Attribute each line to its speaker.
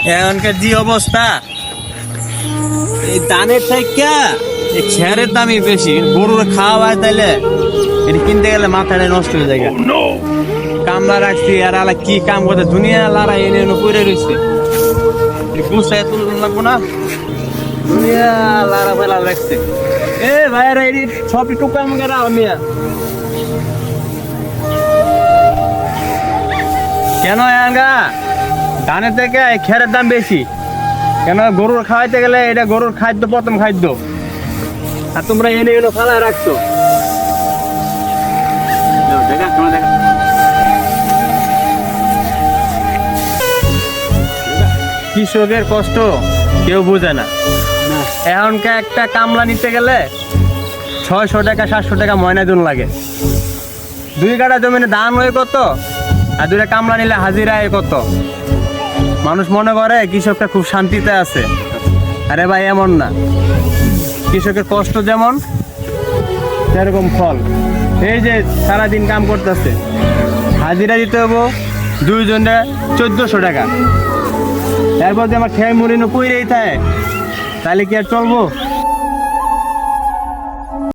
Speaker 1: এখনকার যে অবস্থা, এই ধানের থেকে এই খেরের দামই বেশি। গরুর খাওয়া হয় তাইলে এটা কিনতে গেলে মাথাটা নষ্ট হয়ে যায়। কামলা রাখছি আর আলা কি কাম করতে দুনিয়া লারা এনে পড়ে রয়েছে। গুছাই তুলুন লাগবো না, দুনিয়া লারা ফেলা রাখছে। এ ভাইরা এটি সব টুকা আমাকে মিয়া কেন আঙ্গা ধানের থেকে খেরের দাম বেশি কেন? গরুর খাওয়াইতে গেলে এটা গরুর খাদ্য, প্রথম খাদ্য, আর তোমরা এনে এনে ফালায় রাখছো। কৃষকের কষ্ট কেউ বোঝে না। এখনকার একটা কামলা নিতে গেলে 600 টাকা 700 টাকা ময়নাদুন লাগে। 2 কাঠা জমিনে ধান হয়ে কত, আর 2টা কামলা নিলে হাজিরায় কত। মানুষ মনে করে কৃষকটা খুব শান্তিতে আছে। আরে ভাই এমন না, কৃষকের কষ্ট যেমন সেরকম ফল। এই যে সারাদিন কাম করতেছে, হাজিরা দিতে হবো 2 জনে 1400 টাকা। এরপর যে আমার খেয়ে মুড়িনো পইরেই থাকে, তাহলে কি আর চলবো?